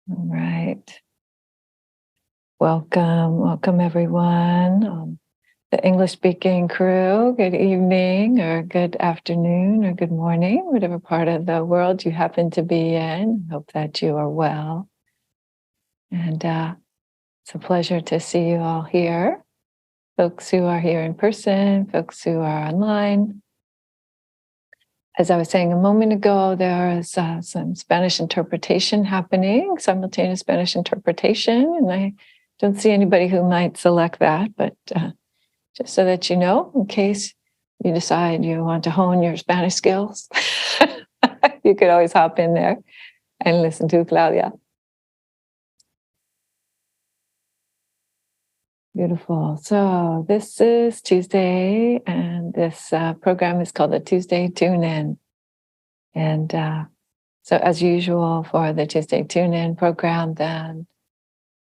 All right. Welcome everyone. The English-speaking crew, good evening or good afternoon or good morning, whatever part of the world you happen to be in. Hope that you are well. And it's a pleasure to see you all here. Folks who are here in person, folks who are online. As I was saying a moment ago, there is some Spanish interpretation happening, simultaneous Spanish interpretation, and I don't see anybody who might select that, but just so that you know, in case you decide you want to hone your Spanish skills, you could always hop in there and listen to Claudia. Beautiful. So this is Tuesday, and this program is called the Tuesday Tune-In. And so as usual for the Tuesday Tune-In program, then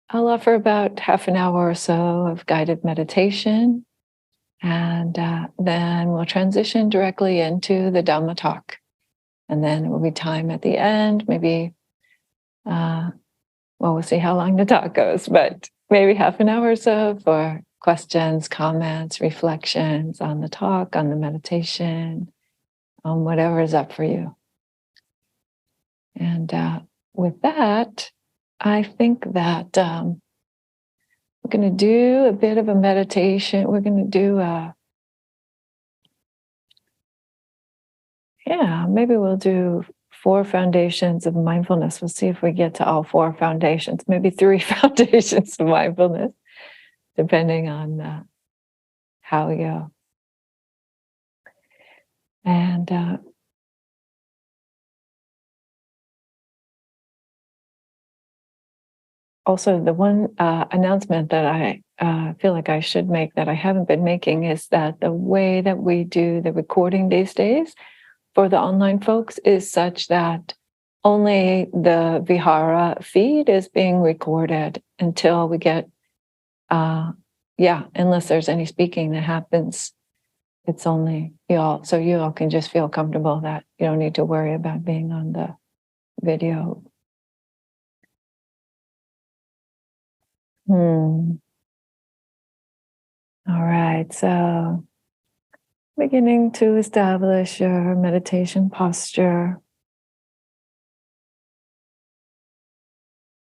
I'll offer about half an hour or so of guided meditation. And then we'll transition directly into the Dhamma talk. And then there will be time at the end, maybe, we'll see how long the talk goes, but maybe half an hour or so for questions, comments, reflections on the talk, on the meditation, on whatever is up for you. And with that, I think that we're going to do a bit of a meditation. We're going to do maybe we'll do 4 foundations of mindfulness. We'll see if we get to all 4 foundations, maybe 3 foundations of mindfulness, depending on how we go. And also, the one announcement that I feel like I should make that I haven't been making is that the way that we do the recording these days for the online folks is such that only the vihara feed is being recorded until we get, unless there's any speaking that happens, it's only you all. So you all can just feel comfortable that you don't need to worry about being on the video. All right, so beginning to establish your meditation posture.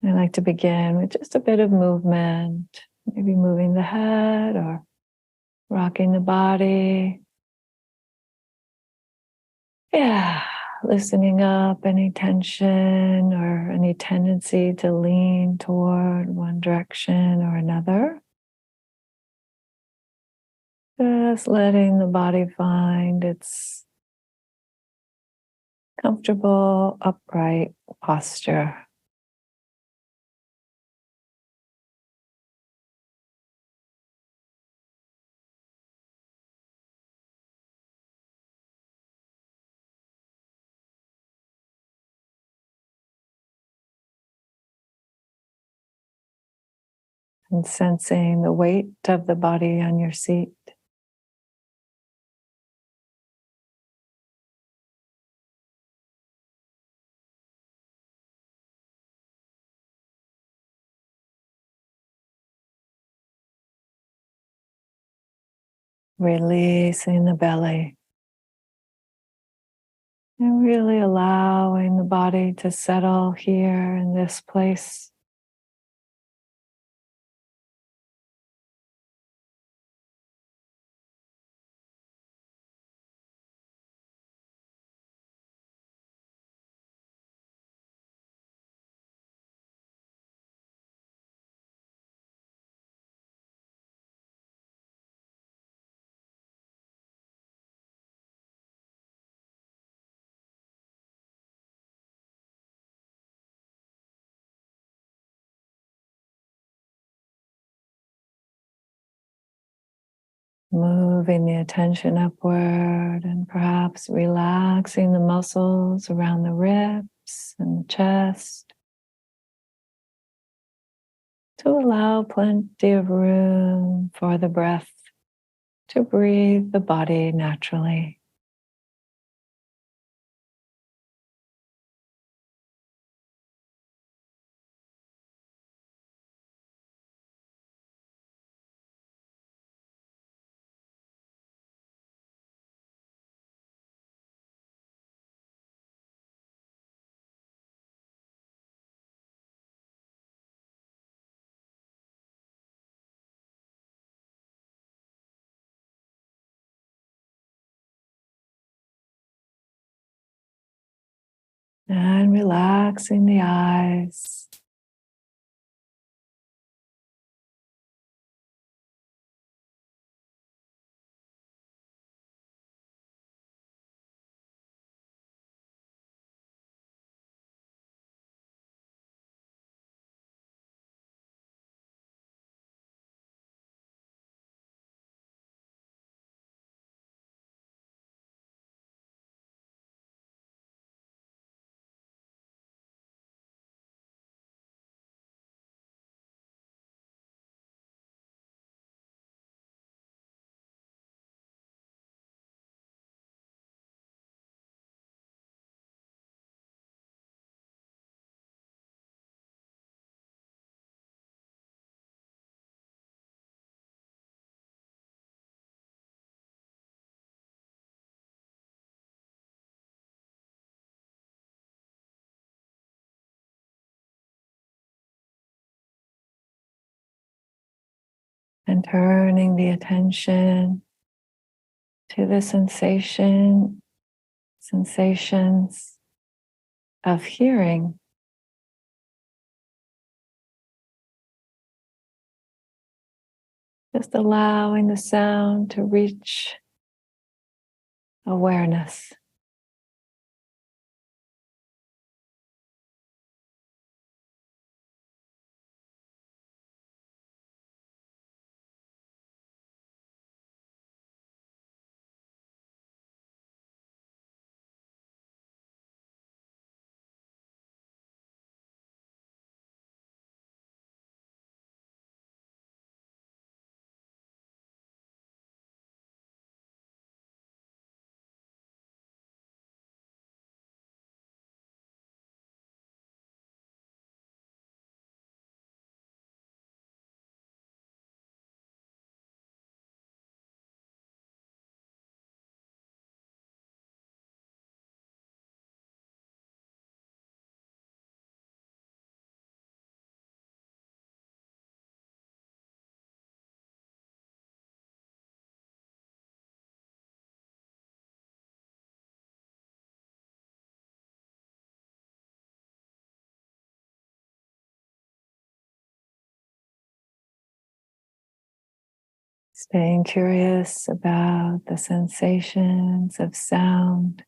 I like to begin with just a bit of movement, maybe moving the head or rocking the body. Loosening up any tension or any tendency to lean toward one direction or another. Just letting the body find its comfortable, upright posture. And sensing the weight of the body on your seat. Releasing the belly. And really allowing the body to settle here in this place. Moving the attention upward and perhaps relaxing the muscles around the ribs and the chest to allow plenty of room for the breath to breathe the body naturally. And relaxing the eyes. And turning the attention to the sensations of hearing. Just allowing the sound to reach awareness. Staying curious about the sensations of sound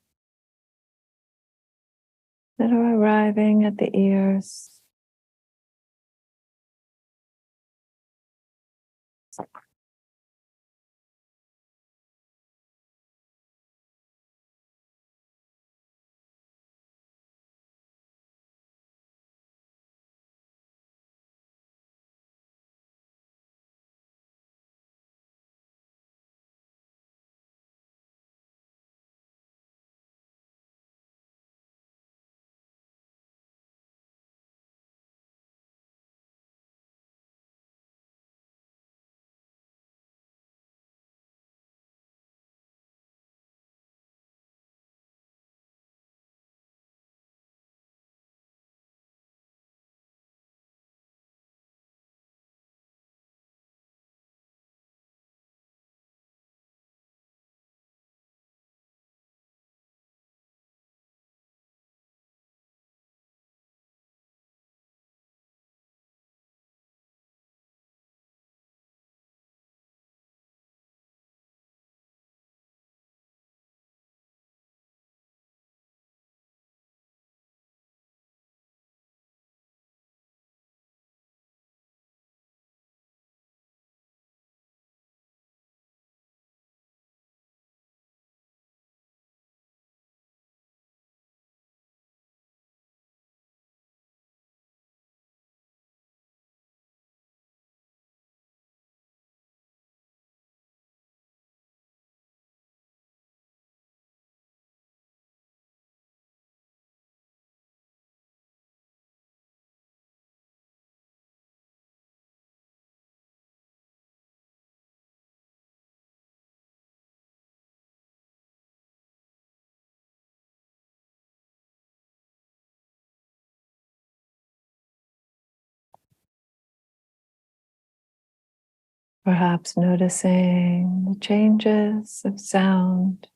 that are arriving at the ears. Perhaps noticing the changes of sound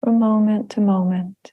from moment to moment.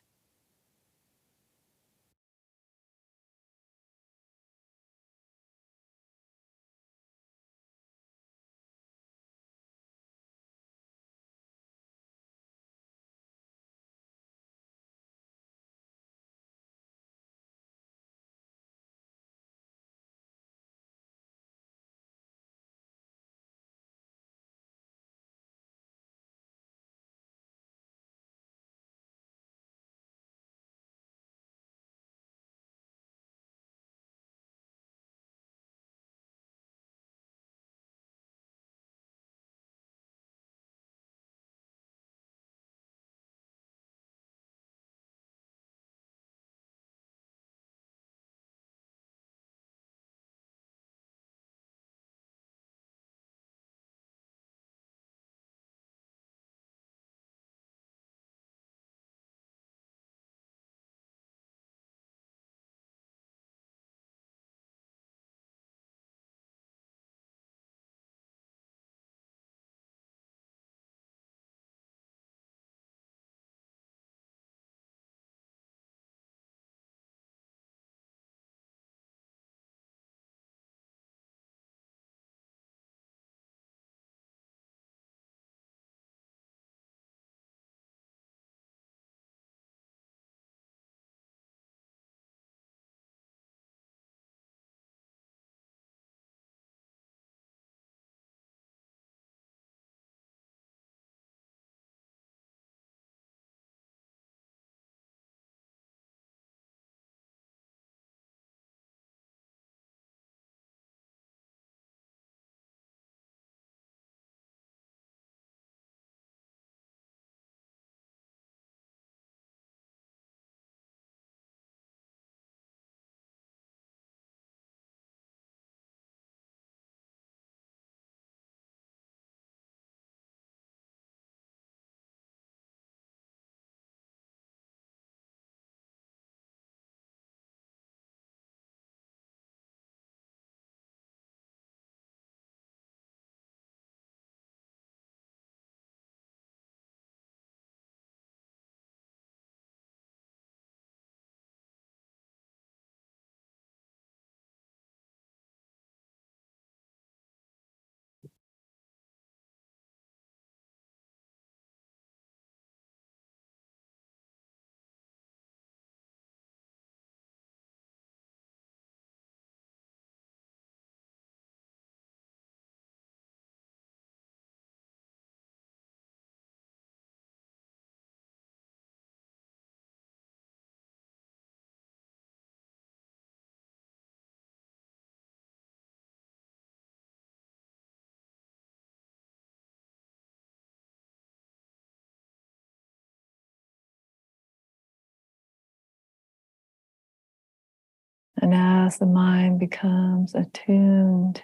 as the mind becomes attuned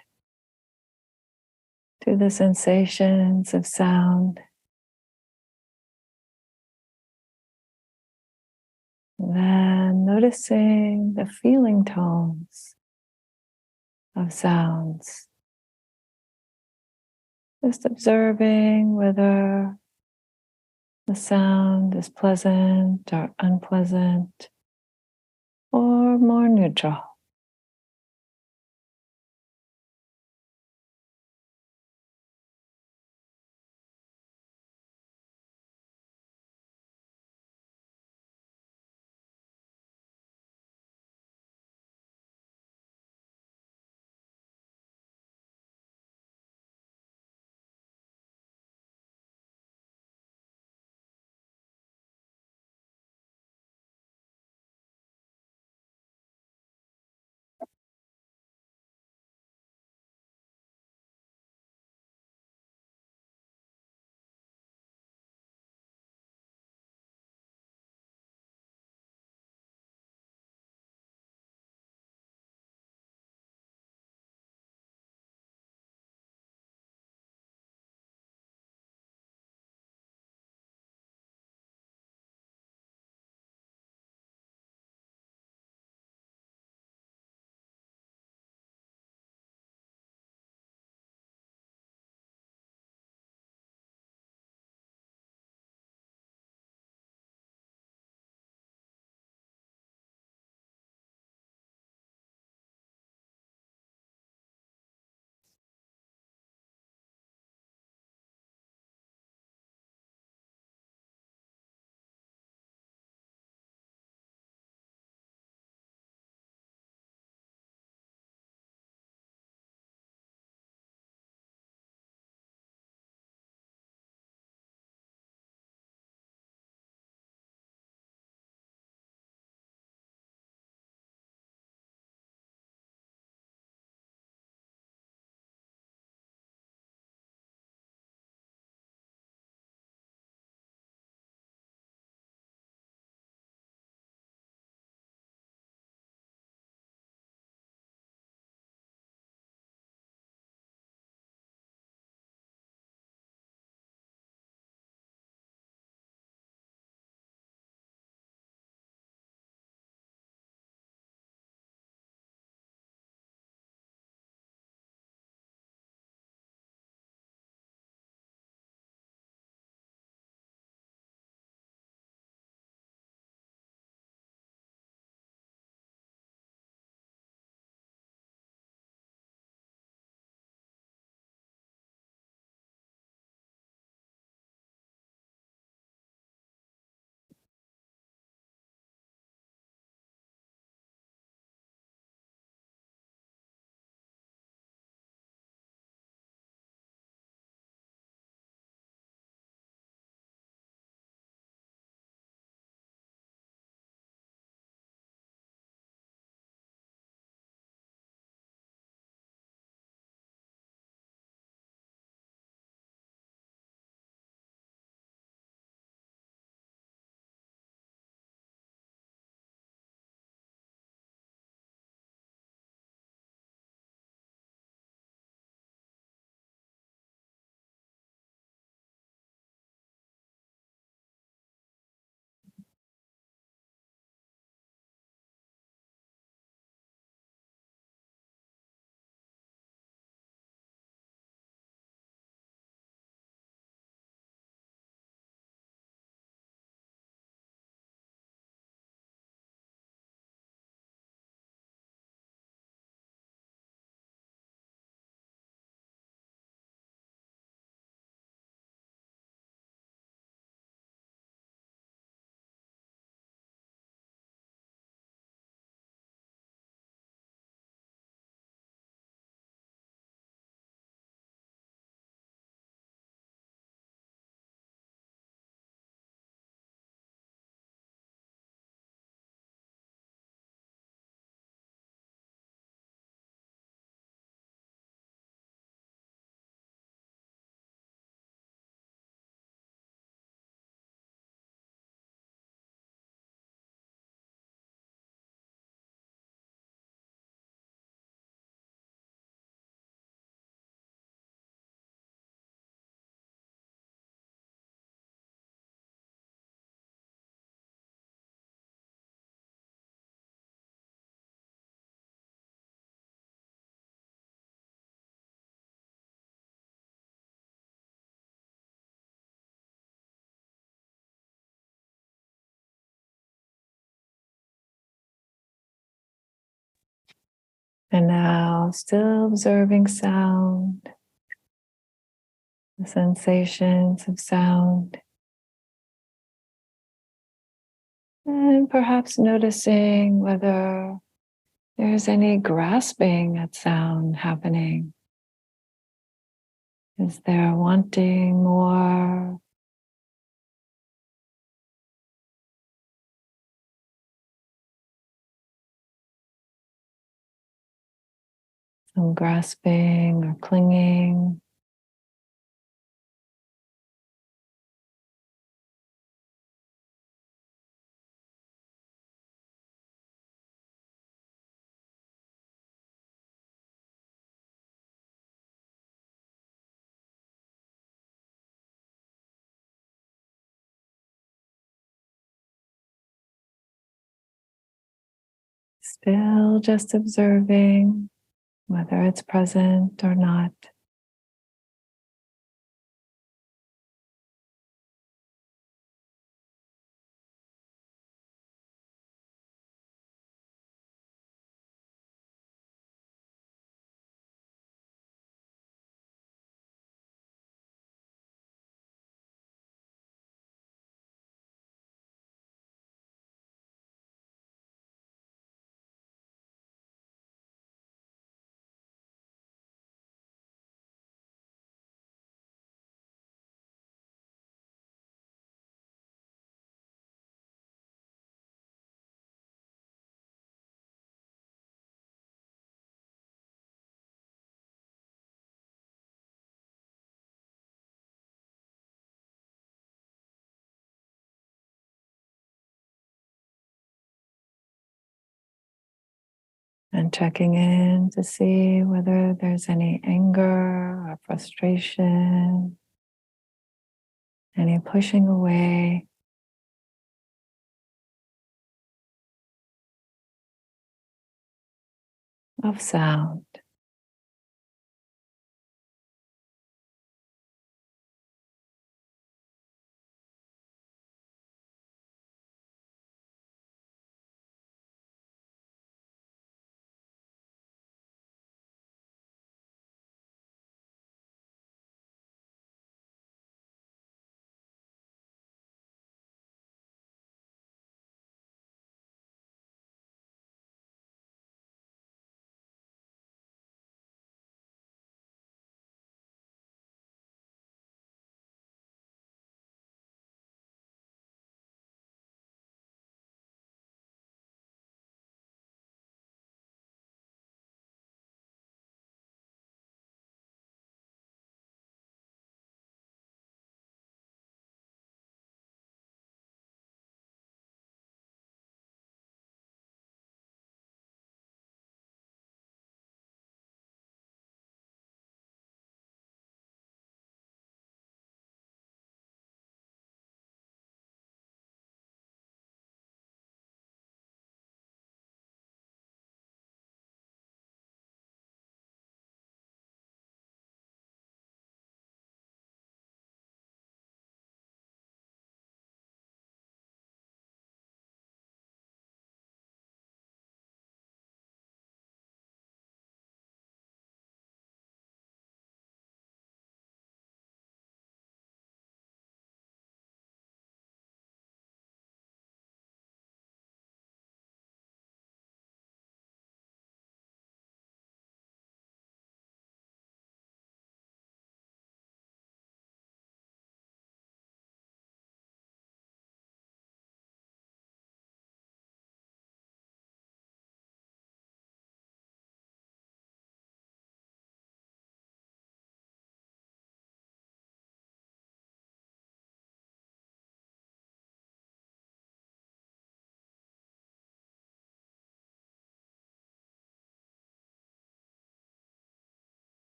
to the sensations of sound, then noticing the feeling tones of sounds, just observing whether the sound is pleasant or unpleasant or more neutral. And now, still observing sound, the sensations of sound, and perhaps noticing whether there's any grasping at sound happening. Is there wanting more? Some grasping or clinging? Still just observing whether it's present or not. And checking in to see whether there's any anger or frustration, any pushing away. Of sound.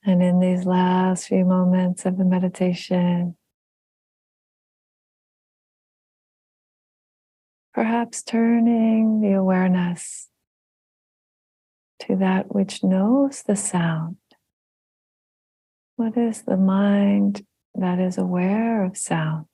And in these last few moments of the meditation, perhaps turning the awareness to that which knows the sound. What is the mind that is aware of sound?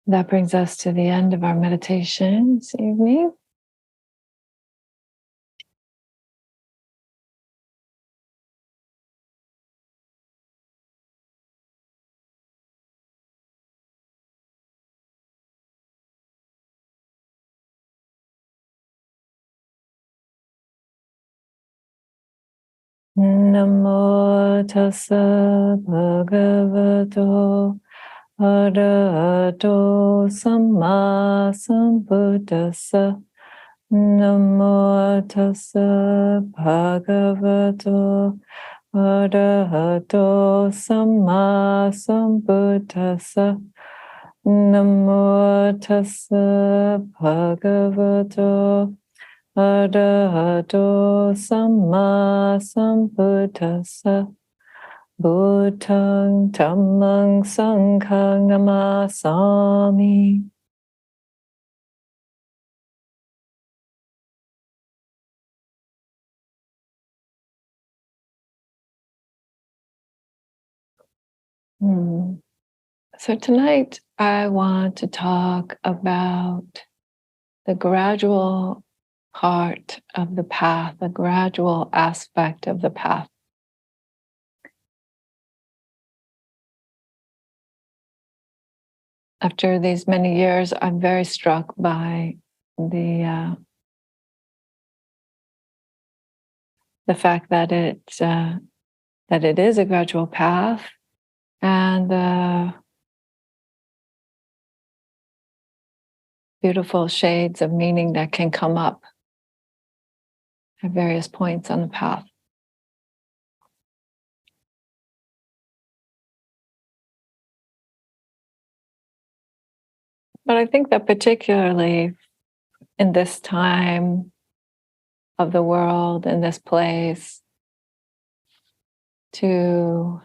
That brings us to the end of our meditation this evening. Namo tassa bhagavato arahato samma sambuddhassa. Namo tassa bhagavato arahato samma sambuddhassa. Namo tassa bhagavato arahato samma sambuddhassa. Buddhang dhammang sanghang namasami. So tonight I want to talk about the gradual part of the path, the gradual aspect of the path. After these many years, I'm very struck by the fact that it is a gradual path, and beautiful shades of meaning that can come up at various points on the path. But I think that particularly in this time of the world, in this place, to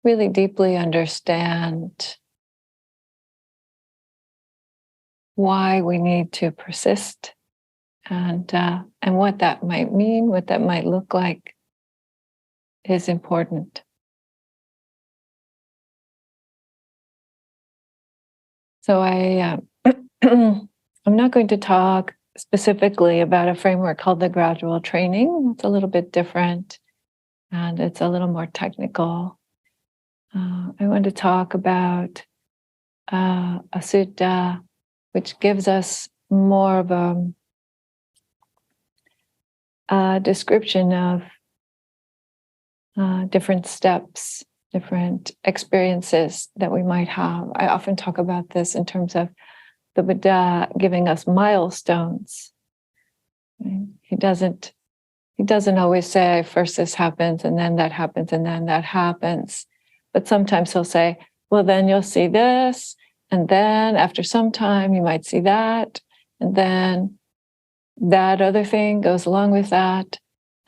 really deeply understand why we need to persist and what that might mean, what that might look like, is important. So I'm not going to talk specifically about a framework called the gradual training. It's a little bit different and it's a little more technical. I want to talk about a sutta which gives us more of a description of different steps, different experiences that we might have. I often talk about this in terms of the Buddha giving us milestones. He doesn't always say, first this happens, and then that happens, and then that happens. But sometimes he'll say, well, then you'll see this, and then after some time you might see that, and then that other thing goes along with that.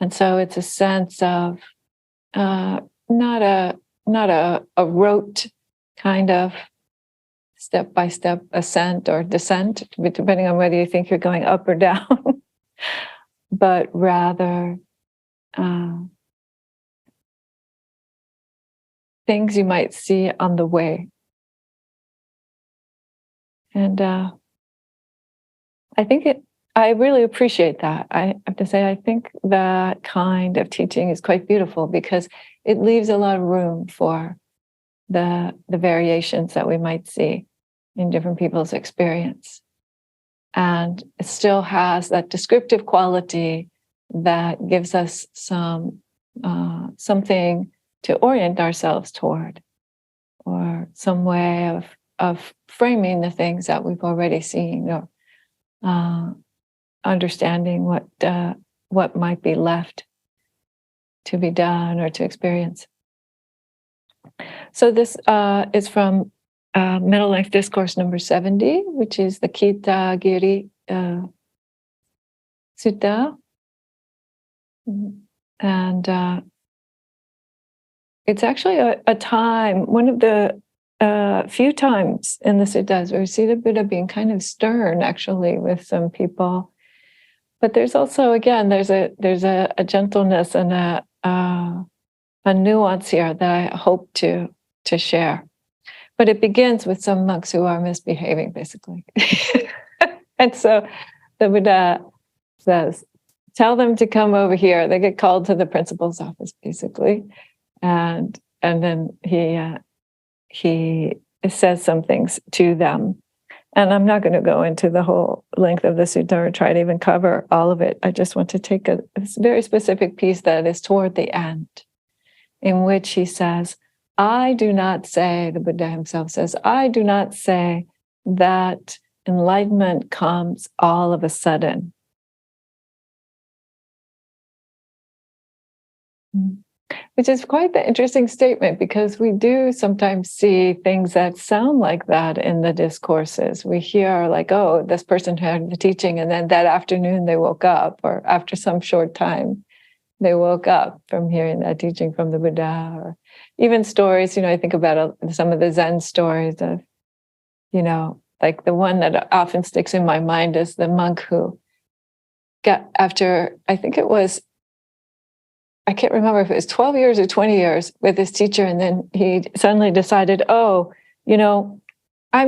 And so it's a sense of not a rote kind of step-by-step ascent or descent, depending on whether you think you're going up or down, but rather things you might see on the way. And I really appreciate that. I have to say, I think that kind of teaching is quite beautiful because it leaves a lot of room for the variations that we might see in different people's experience. And it still has that descriptive quality that gives us something to orient ourselves toward, or some way of framing the things that we've already seen, or understanding what might be left to be done or to experience. So this is from Middle Life Discourse number 70, which is the Kita Giri Sutta. And it's actually a time, one of the few times in the suttas where we see the Buddha being kind of stern, actually, with some people. But there's also, again, there's a gentleness and a nuance here that I hope to share. But it begins with some monks who are misbehaving, basically. And so the Buddha says, tell them to come over here. They get called to the principal's office, basically. And then he says some things to them. And I'm not going to go into the whole length of the sutta or try to even cover all of it. I just want to take a very specific piece that is toward the end, in which he says, I do not say, the Buddha himself says, I do not say that enlightenment comes all of a sudden. Which is quite the interesting statement, because we do sometimes see things that sound like that in the discourses. We hear like, oh, this person heard the teaching and then that afternoon they woke up, or after some short time they woke up from hearing that teaching from the Buddha. Or even stories, I think about some of the Zen stories of, like the one that often sticks in my mind is the monk who got, after, I can't remember if it was 12 years or 20 years with his teacher, and then he suddenly decided, I'm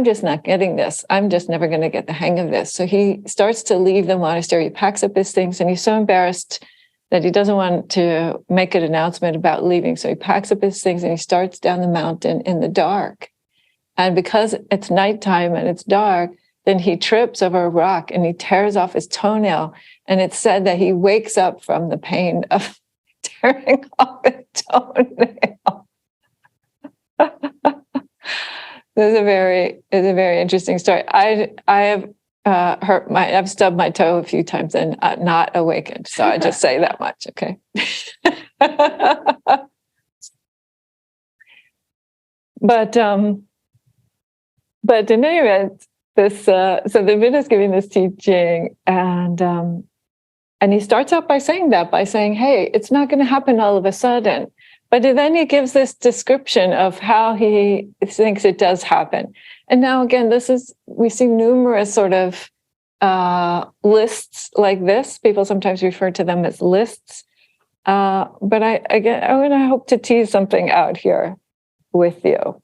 just not getting this. I'm just never going to get the hang of this. So he starts to leave the monastery. He packs up his things, and he's so embarrassed that he doesn't want to make an announcement about leaving. So he packs up his things and he starts down the mountain in the dark. And because it's nighttime and it's dark, then he trips over a rock and he tears off his toenail. And it's said that he wakes up from the pain of tearing off his toenail. This is a very interesting story. I have I've stubbed my toe a few times and not awakened. So I just say that much. Okay. But in any event, this so the Buddha is giving this teaching, and he starts out by saying, "Hey, it's not going to happen all of a sudden." But then he gives this description of how he thinks it does happen. And now again, we see numerous sort of lists like this. People sometimes refer to them as lists. But I hope to tease something out here with you.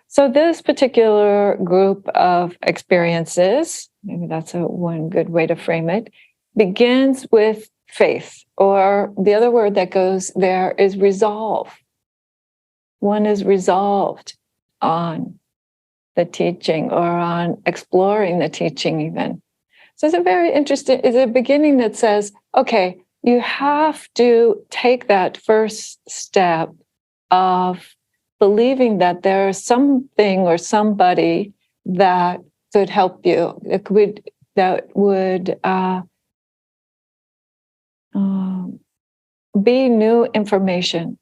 So this particular group of experiences, maybe that's one good way to frame it, begins with faith, or the other word that goes there is resolve. One is resolved on the teaching or on exploring the teaching even. So it's a beginning that says, okay, you have to take that first step of believing that there's something or somebody that could help you, that would be new information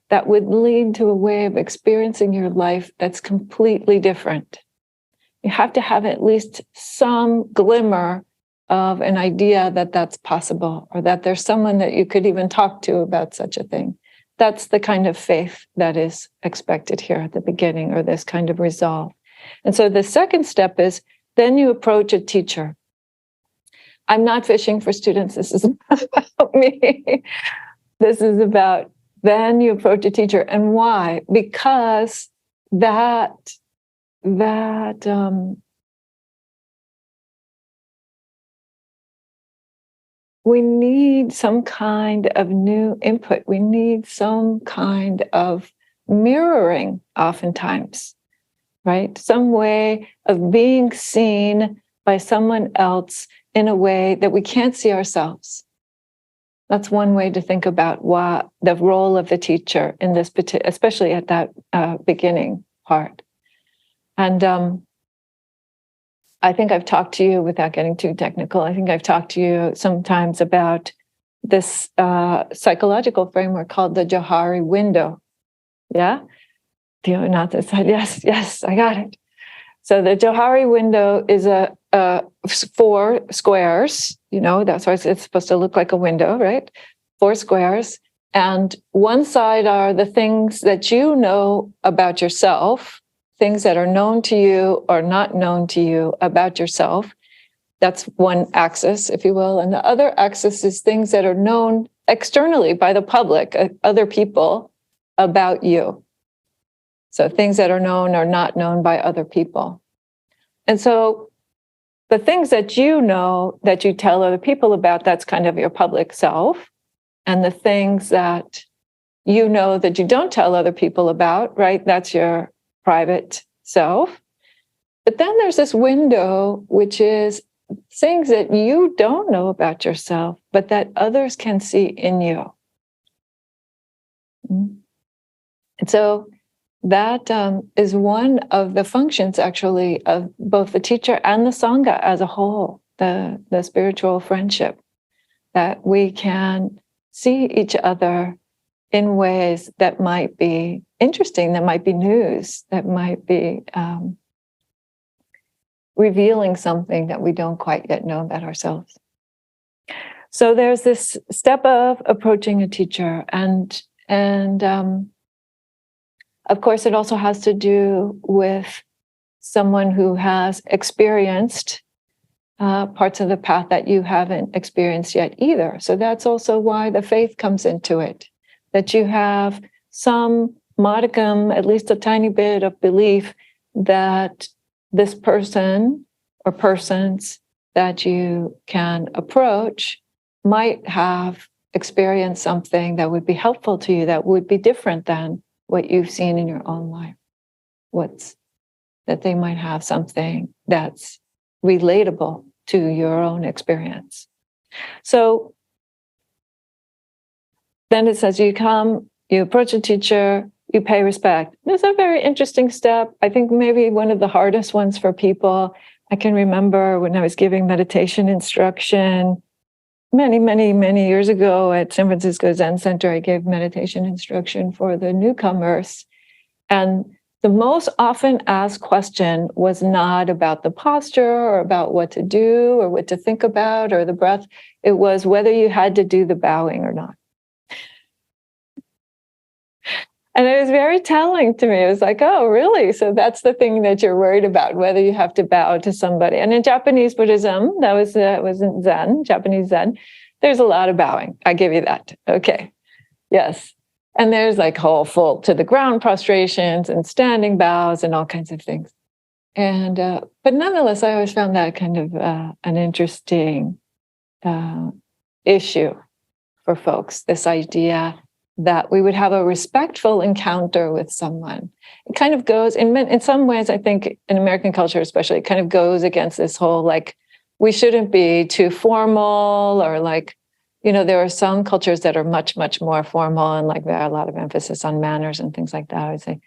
that would lead to a way of experiencing your life that's completely different. You have to have at least some glimmer of an idea that that's possible, or that there's someone that you could even talk to about such a thing. That's the kind of faith that is expected here at the beginning, or this kind of resolve. And so the second step is then you approach a teacher. I'm not fishing for students. This is about me. This is about then you approach a teacher. And why? Because that we need some kind of new input. We need some kind of mirroring oftentimes, right? Some way of being seen by someone else in a way that we can't see ourselves. That's one way to think about what the role of the teacher in this, especially at that beginning part. And I think I've talked to you, without getting too technical, I think I've talked to you sometimes about this psychological framework called the Johari window. Yeah? Do you not this side? Yes, I got it. So the Johari window is a 4 squares, that's why it's supposed to look like a window, right? 4 squares. And one side are the things that you know about yourself, things that are known to you or not known to you about yourself. That's one axis, if you will. And the other axis is things that are known externally by the public, other people, about you. So things that are known or not known by other people. And so the things that you know that you tell other people about, that's kind of your public self. And the things that you know that you don't tell other people about, right? That's your private self. But then there's this window, which is things that you don't know about yourself, but that others can see in you. And so that is one of the functions, actually, of both the teacher and the Sangha as a whole, the spiritual friendship, that we can see each other in ways that might be interesting, that might be news, that might be revealing something that we don't quite yet know about ourselves. So there's this step of approaching a teacher, and of course, it also has to do with someone who has experienced parts of the path that you haven't experienced yet either. So that's also why the faith comes into it, that you have some modicum, at least a tiny bit of belief that this person or persons that you can approach might have experienced something that would be helpful to you, that would be different than what you've seen in your own life. That they might have something that's relatable to your own experience. So then it says you approach a teacher, you pay respect. It's a very interesting step. I think maybe one of the hardest ones for people. I can remember when I was giving meditation instruction many, many, many years ago at San Francisco Zen Center, I gave meditation instruction for the newcomers. And the most often asked question was not about the posture or about what to do or what to think about or the breath. It was whether you had to do the bowing or not. And it was very telling to me. It was like, oh, really? So that's the thing that you're worried about, whether you have to bow to somebody. And in Japanese Buddhism, that was in Zen, Japanese Zen, there's a lot of bowing. I give you that. Okay. Yes. And there's like whole full to the ground prostrations and standing bows and all kinds of things. And but nonetheless, I always found that kind of an interesting issue for folks, this idea that we would have a respectful encounter with someone. It kind of goes, in some ways, I think in American culture especially, it kind of goes against this whole, like, we shouldn't be too formal, or like, there are some cultures that are much, much more formal, and like there are a lot of emphasis on manners and things like that. I would say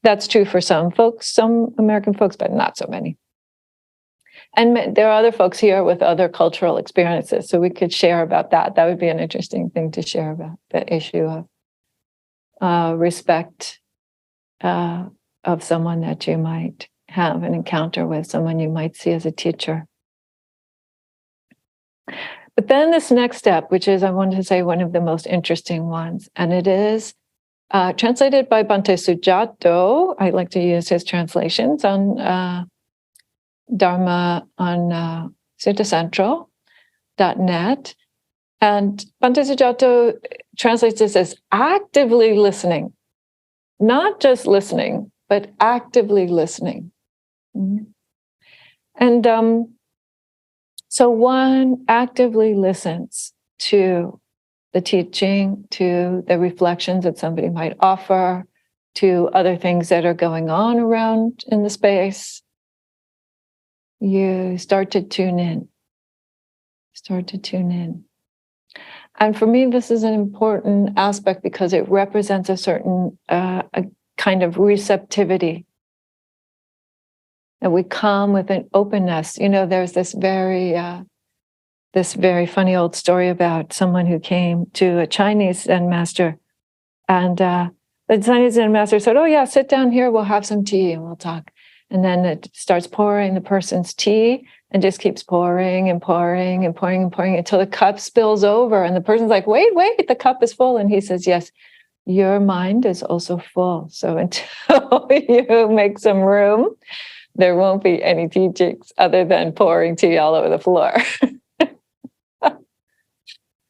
that's true for some folks, some American folks, but not so many. And there are other folks here with other cultural experiences, so we could share about that. That would be an interesting thing to share about, the issue of respect of someone that you might have an encounter with, someone you might see as a teacher. But then this next step, which is, I wanted to say, one of the most interesting ones, and it is translated by Bhante Sujato. I like to use his translations on Dharma on suttacentral.net. And Bhante Sujato translates this as actively listening, not just listening, but actively listening. And so one actively listens to the teaching, to the reflections that somebody might offer, to other things that are going on around in the space. You start to tune in. And for me, this is an important aspect because it represents a certain a kind of receptivity. And we come with an openness. There's this very funny old story about someone who came to a Chinese Zen master, and the Chinese Zen master said, "Oh yeah, sit down here. We'll have some tea and we'll talk." And then it starts pouring the person's tea and just keeps pouring and pouring and pouring and pouring until the cup spills over. And the person's like, wait, the cup is full. And he says, yes, your mind is also full. So until you make some room, there won't be any teachings other than pouring tea all over the floor.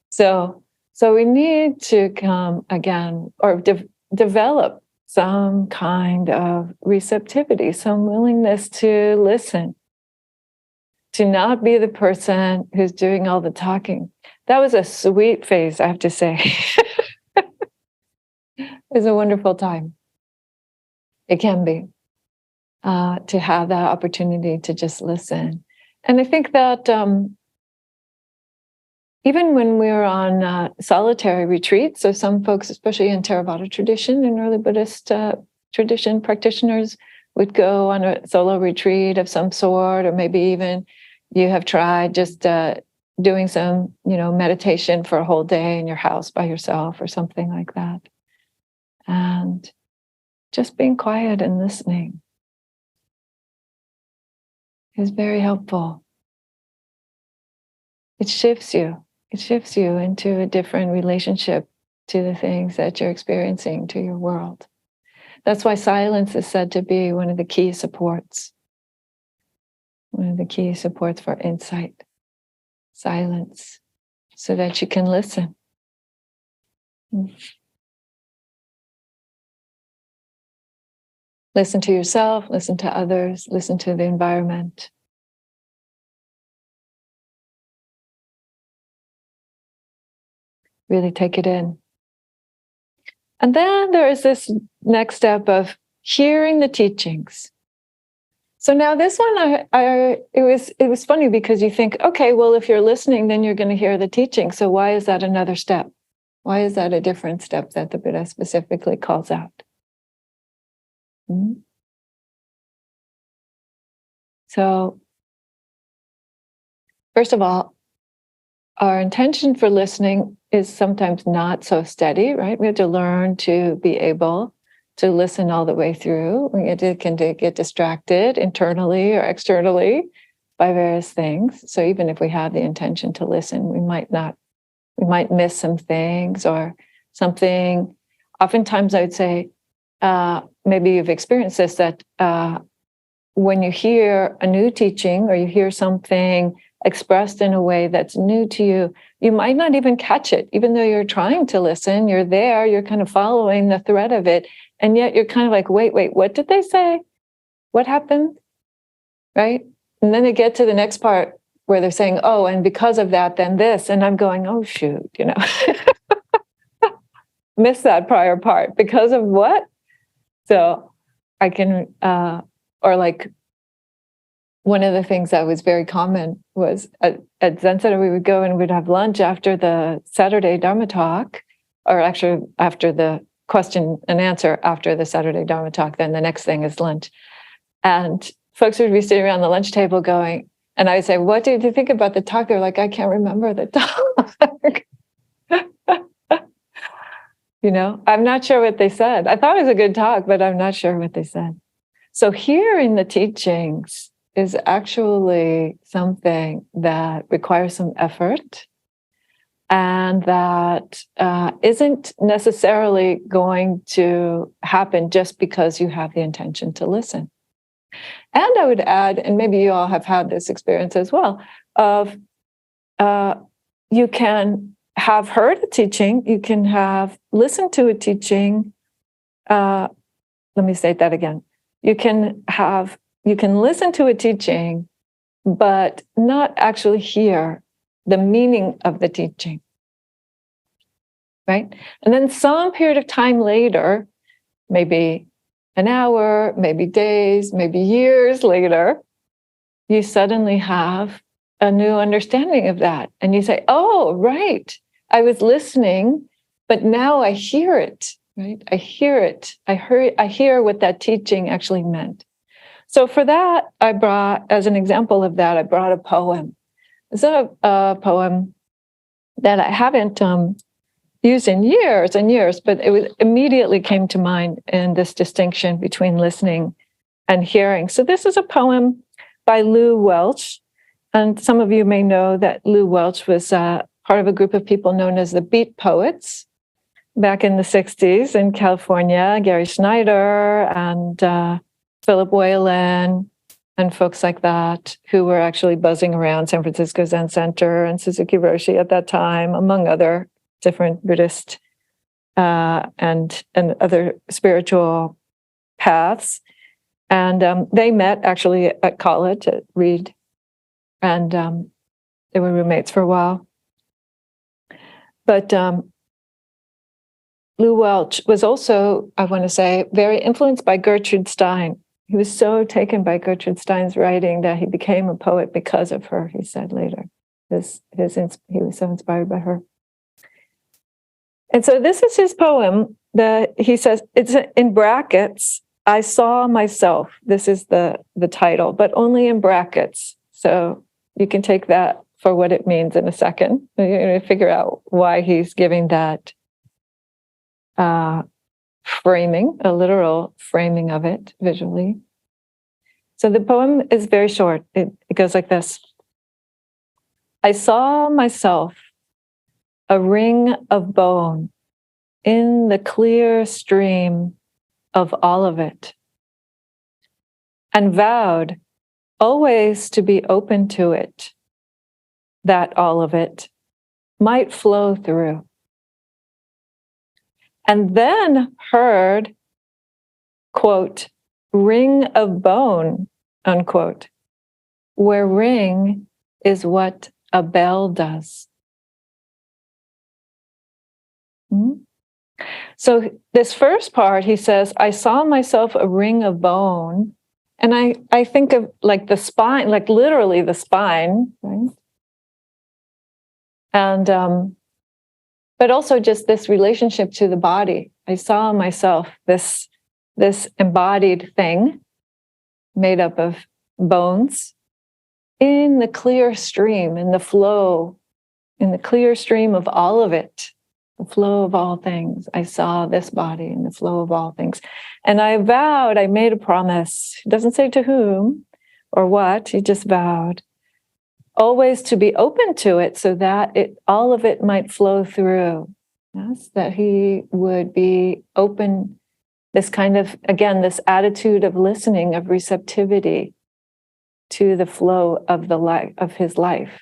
So we need to come again, or develop some kind of receptivity, some willingness to listen, to not be the person who's doing all the talking. That was a sweet phase, I have to say. It was a wonderful time. It can be, to have that opportunity to just listen. And I think that even when we're on solitary retreats, so some folks, especially in Theravada tradition and early Buddhist tradition, practitioners would go on a solo retreat of some sort, or maybe even you have tried just doing some, meditation for a whole day in your house by yourself or something like that. And just being quiet and listening is very helpful. It shifts you. It shifts you into a different relationship to the things that you're experiencing, to your world. That's why silence is said to be one of the key supports. One of the key supports for insight. Silence, so that you can listen. Listen to yourself, listen to others, listen to the environment. Really take it in. And then there is this next step of hearing the teachings. So now this one, it was funny because you think, okay, well, if you're listening, then you're going to hear the teaching. So why is that another step? Why is that a different step that the Buddha specifically calls out? Mm-hmm. So, first of all, our intention for listening is sometimes not so steady, right? We have to learn to be able to listen all the way through. We can get distracted internally or externally by various things. So even if we have the intention to listen, we might miss some things or something. Oftentimes I would say, maybe you've experienced this, that when you hear a new teaching or you hear something expressed in a way that's new to you, you might not even catch it, even though you're trying to listen, you're there, you're kind of following the thread of it. And yet you're kind of like, wait, what did they say? What happened? Right? And then they get to the next part where they're saying, oh, and because of that, then this. And I'm going, oh, shoot, miss that prior part because of what? So I can, or like, one of the things that was very common was at Zen Center, we would go and we'd have lunch after the Saturday Dharma talk, or actually after the question and answer after the Saturday Dharma talk, then the next thing is lunch. And folks would be sitting around the lunch table going, and I would say, what did you think about the talk? They're like, I can't remember the talk. I'm not sure what they said. I thought it was a good talk, but I'm not sure what they said. So hearing the teachings is actually something that requires some effort, and that isn't necessarily going to happen just because you have the intention to listen. And I would add, and maybe you all have had this experience as well, of you can have heard a teaching, you can have listened to a teaching. Let me say that again. You can listen to a teaching, but not actually hear the meaning of the teaching, right? And then some period of time later, maybe an hour, maybe days, maybe years later, you suddenly have a new understanding of that. And you say, oh, right, I was listening, but now I hear it, right? I hear it. I hear what that teaching actually meant. So for that, I brought, as an example of that, I brought a poem. It's a poem that I haven't used in years and years, but immediately came to mind in this distinction between listening and hearing. So this is a poem by Lew Welch. And some of you may know that Lew Welch was part of a group of people known as the Beat Poets back in the 60s in California. Gary Snyder and Philip Whalen and folks like that, who were actually buzzing around San Francisco Zen Center and Suzuki Roshi at that time, among other different Buddhist and other spiritual paths. And they met actually at college at Reed, and they were roommates for a while. But Lew Welch was also, I want to say, very influenced by Gertrude Stein. He was so taken by Gertrude Stein's writing that he became a poet because of her, he said later. He was so inspired by her. And so this is his poem that he says, it's in brackets, I saw myself. This is the title, but only in brackets. So you can take that for what it means in a second. You're going to figure out why he's giving that framing, a literal framing of it visually. So the poem is very short. It goes like this. I saw myself, a ring of bone, in the clear stream of all of it, and vowed always to be open to it, that all of it might flow through. And then heard, quote, ring of bone, unquote, where ring is what a bell does. So this first part, he says, I saw myself a ring of bone. And I think of like the spine, like literally the spine, right? And but also just this relationship to the body. I saw myself, this this embodied thing made up of bones in the clear stream, in the flow, in the clear stream of all of it, the flow of all things. I saw this body in the flow of all things. And I vowed, I made a promise. He doesn't say to whom or what, he just vowed always to be open to it so that all of it might flow through. Yes, that he would be open, this kind of, again, this attitude of listening, of receptivity to the flow of the life of his life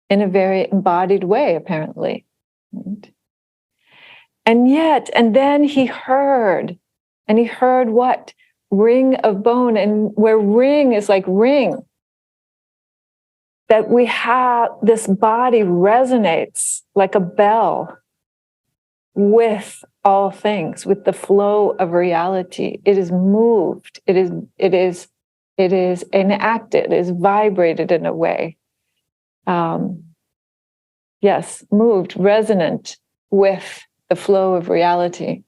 in a very embodied way, apparently. Right? And then he heard what? Ring of bone, and where ring is like ring, that we have this body resonates like a bell with all things, with the flow of reality. It is moved, it is enacted, it is vibrated in a way. Yes, moved, resonant with the flow of reality.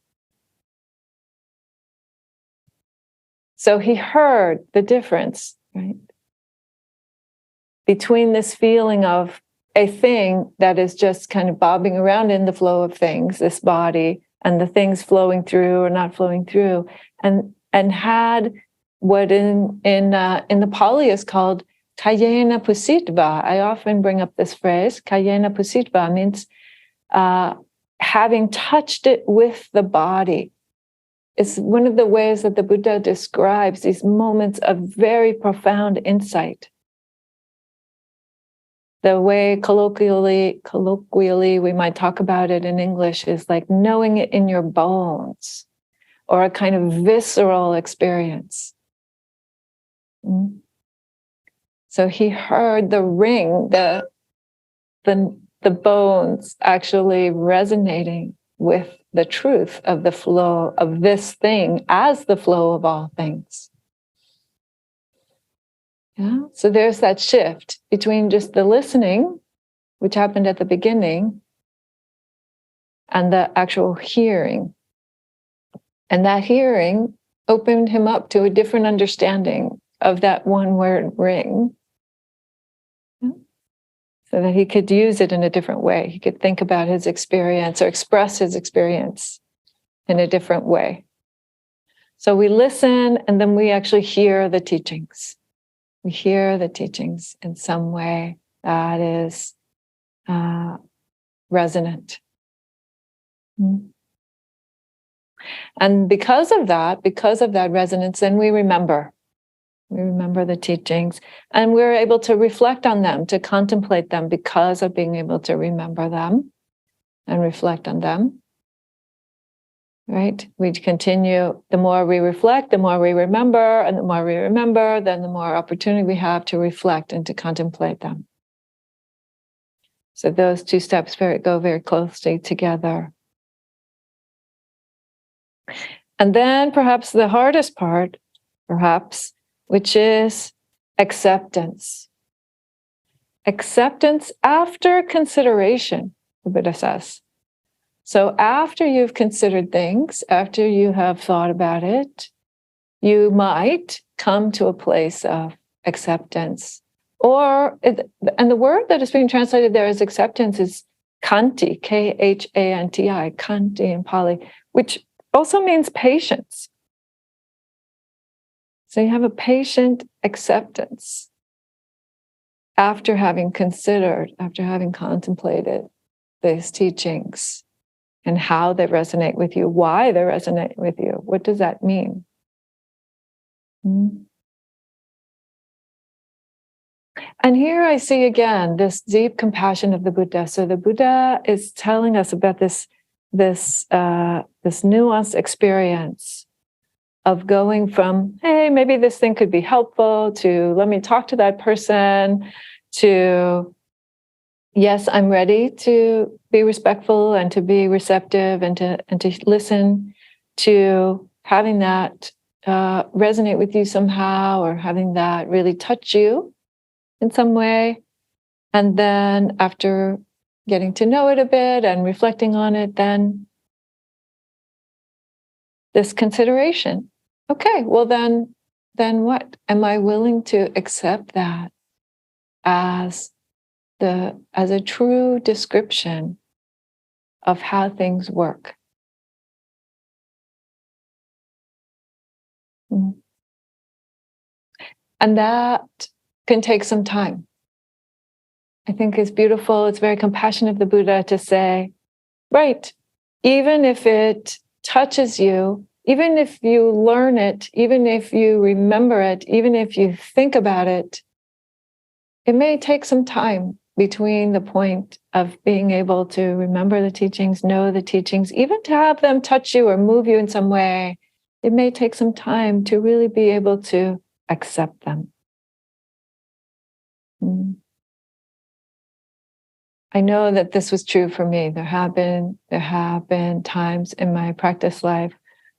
So he heard the difference, right? Between this feeling of a thing that is just kind of bobbing around in the flow of things, this body, and the things flowing through or not flowing through, and had what in the Pali is called kayena pusitva. I often bring up this phrase. Kayena pusitva means having touched it with the body. It's one of the ways that the Buddha describes these moments of very profound insight. The way colloquially we might talk about it in English is like knowing it in your bones, or a kind of visceral experience. So he heard the ring, the bones actually resonating with the truth of the flow of this thing as the flow of all things. Yeah? So there's that shift between just the listening, which happened at the beginning, and the actual hearing. And that hearing opened him up to a different understanding of that one word ring. Yeah? So that he could use it in a different way. He could think about his experience or express his experience in a different way. So we listen, and then we actually hear the teachings. We hear the teachings in some way that is resonant. And because of that resonance, then we remember. We remember the teachings, and we're able to reflect on them, to contemplate them because of being able to remember them and reflect on them. Right? We continue, the more we reflect, the more we remember, and the more we remember, then the more opportunity we have to reflect and to contemplate them. So those two steps go very closely together. And then perhaps the hardest part, which is acceptance. Acceptance after consideration, the Buddha says. So after you've considered things, after you have thought about it, you might come to a place of acceptance. And the word that is being translated there as acceptance is khanti, Khanti, khanti in Pali, which also means patience. So you have a patient acceptance after having considered, after having contemplated these teachings and how they resonate with you, why they resonate with you. What does that mean? And here I see again this deep compassion of the Buddha. So the Buddha is telling us about this nuanced experience of going from, hey, maybe this thing could be helpful, to let me talk to that person, to yes, I'm ready to be respectful and to be receptive and to listen, to having that resonate with you somehow, or having that really touch you in some way. And then after getting to know it a bit and reflecting on it, then this consideration. Okay, well then what? Am I willing to accept that as a true description of how things work? Mm. And that can take some time. I think it's beautiful. It's very compassionate of the Buddha to say, right, even if it touches you, even if you learn it, even if you remember it, even if you think about it, it may take some time between the point of being able to remember the teachings, know the teachings, even to have them touch you or move you in some way. It may take some time to really be able to accept them. Mm. I know that this was true for me. There have been times in my practice life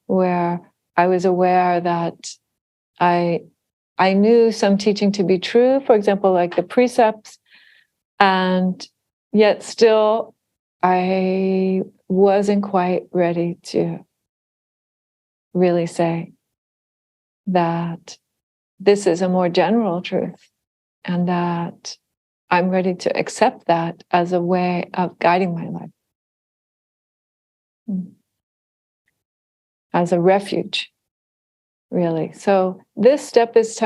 where I was aware that I knew some teaching to be true, for example, like the precepts, and yet still I wasn't quite ready to really say that this is a more general truth and that I'm ready to accept that as a way of guiding my life, as a refuge, really. So this step is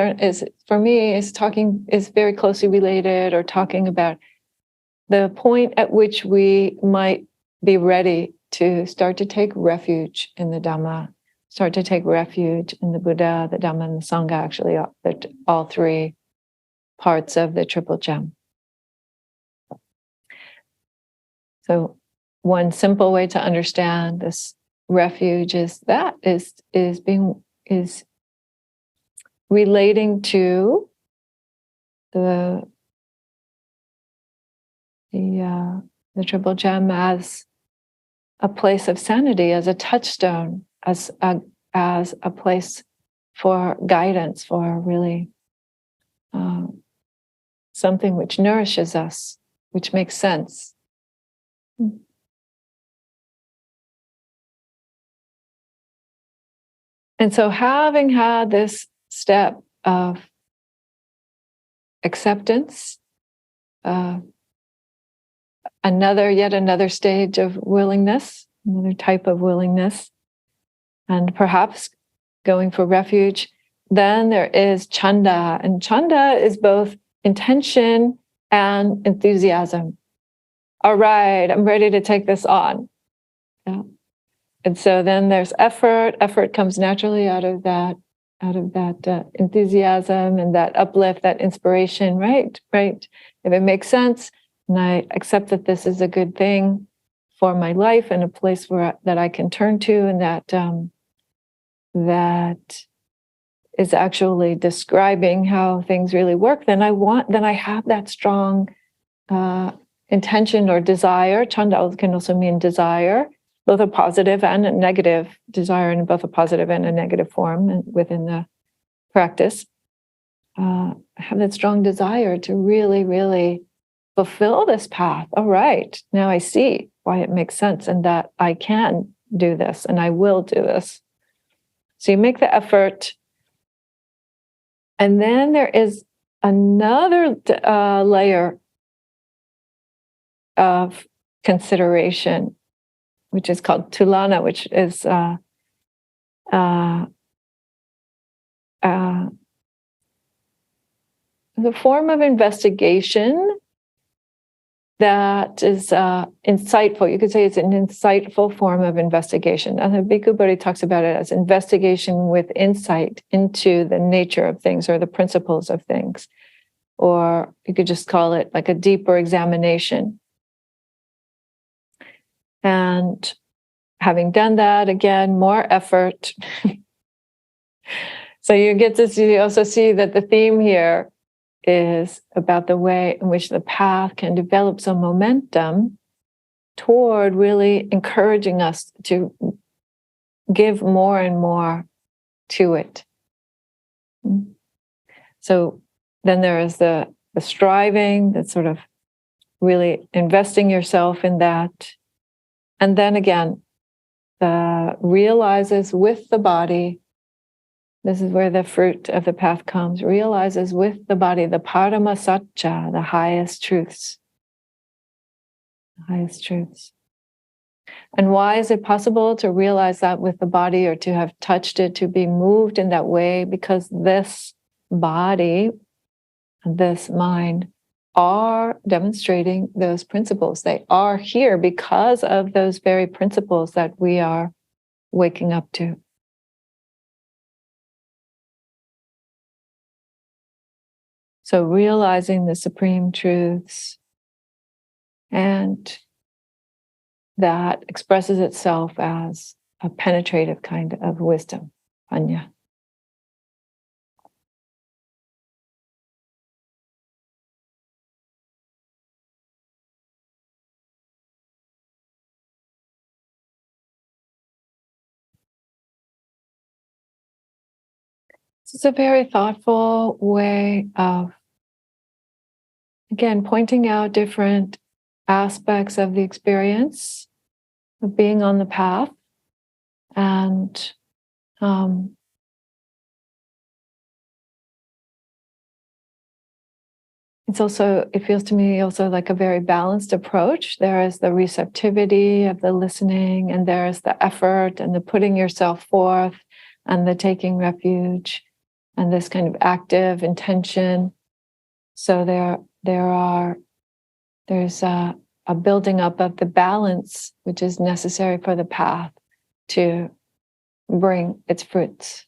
for me is very closely related, or talking about the point at which we might be ready to start to take refuge in the Dhamma, start to take refuge in the Buddha, the Dhamma, and the Sangha, actually, all three parts of the Triple Gem. So one simple way to understand this refuge is relating to the Triple Gem as a place of sanity, as a touchstone, as a place for guidance, for really something which nourishes us, which makes sense. And so, having had this step of acceptance, yet another stage of willingness, another type of willingness, and perhaps going for refuge, then there is chanda. And chanda is both intention and enthusiasm. All right, I'm ready to take this on. Yeah. And so then there's effort. Effort comes naturally out of that enthusiasm and that uplift, that inspiration, right? If it makes sense, and I accept that this is a good thing for my life and a place that I can turn to, and that is actually describing how things really work, then I have that strong intention or desire. Chanda can also mean desire, both a positive and a negative desire, in both a positive and a negative form within the practice. I have that strong desire to really, really fulfill this path. All right, now I see why it makes sense, and that I can do this, and I will do this. So you make the effort. And then there is another layer of consideration, which is called tulana, which is the form of investigation that is insightful. You could say it's an insightful form of investigation. And the Bhikkhu Bodhi talks about it as investigation with insight into the nature of things or the principles of things. Or you could just call it like a deeper examination. And having done that, again, more effort. So you also see that the theme here is about the way in which the path can develop some momentum toward really encouraging us to give more and more to it. So then there is the striving, that's sort of really investing yourself in that. And then again, realizes with the body. This is where the fruit of the path comes. Realizes with the body the parama satcha, the highest truths. The highest truths. And why is it possible to realize that with the body, or to have touched it, to be moved in that way? Because this body and this mind are demonstrating those principles. They are here because of those very principles that we are waking up to. So realizing the supreme truths, and that expresses itself as a penetrative kind of wisdom, Anya. It's a very thoughtful way of, again, pointing out different aspects of the experience of being on the path. And it feels to me also like a very balanced approach. There is the receptivity of the listening, and there is the effort and the putting yourself forth, and the taking refuge, and this kind of active intention. So there's a building up of the balance which is necessary for the path to bring its fruits.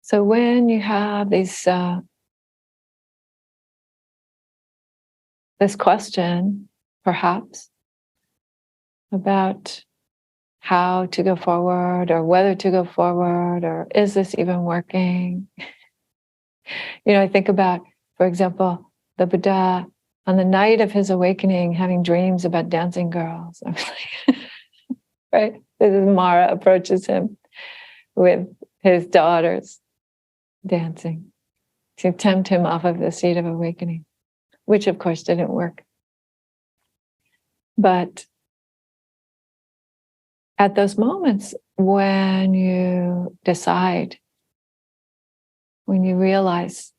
So when you have these this question, perhaps, about how to go forward, or whether to go forward, or is this even working? I think about, for example, the Buddha on the night of his awakening having dreams about dancing girls. I was like, right? This is Mara approaches him with his daughters dancing to tempt him off of the seat of awakening, which of course didn't work. But at those moments when you decide, when you realize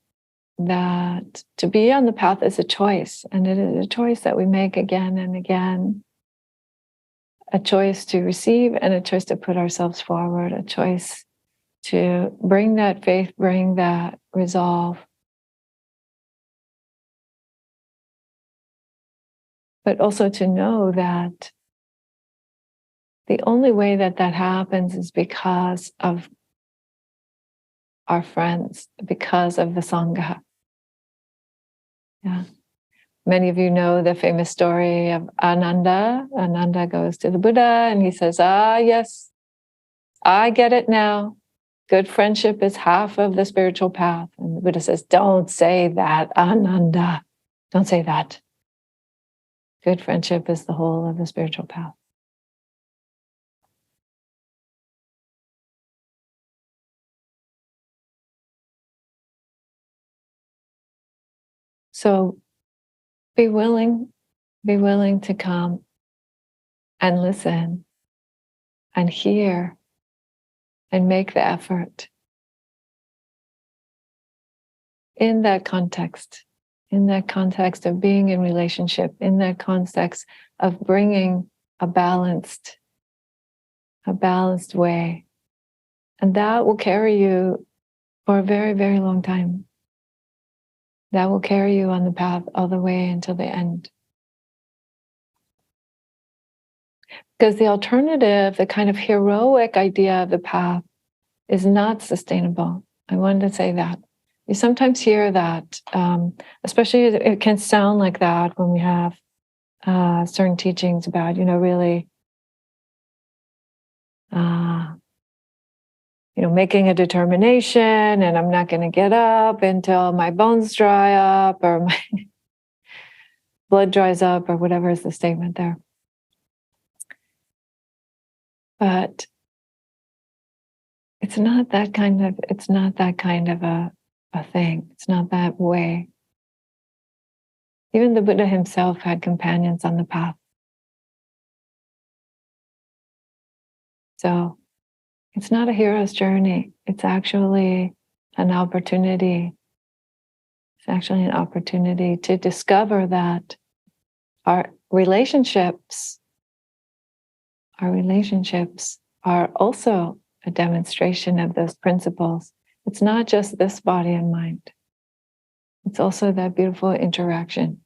that to be on the path is a choice, and it is a choice that we make again and again, a choice to receive and a choice to put ourselves forward, a choice to bring that faith, bring that resolve. But also to know that the only way that that happens is because of our friends, because of the Sangha. Yeah. Many of you know the famous story of Ananda. Ananda goes to the Buddha and he says, yes, I get it now. Good friendship is half of the spiritual path. And the Buddha says, don't say that, Ananda. Don't say that. Good friendship is the whole of the spiritual path. So be willing to come and listen and hear and make the effort in that context of being in relationship, in that context of bringing a balanced way. And that will carry you for a very, very long time. That will carry you on the path all the way until the end. Because the alternative, the kind of heroic idea of the path, is not sustainable. I wanted to say that. You sometimes hear that, especially it can sound like that when we have certain teachings about, really, making a determination, and I'm not going to get up until my bones dry up or my blood dries up, or whatever is the statement there. But it's not that kind of a thing. It's not that way. Even the Buddha himself had companions on the path. So it's not a hero's journey. It's actually an opportunity. It's actually an opportunity to discover that our relationships are also a demonstration of those principles. It's not just this body and mind. It's also that beautiful interaction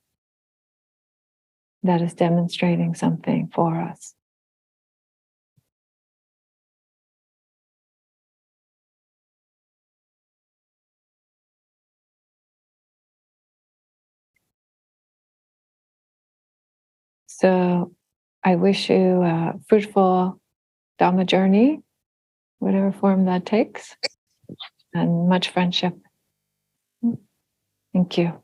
that is demonstrating something for us. So I wish you a fruitful Dhamma journey, whatever form that takes, and much friendship. Thank you.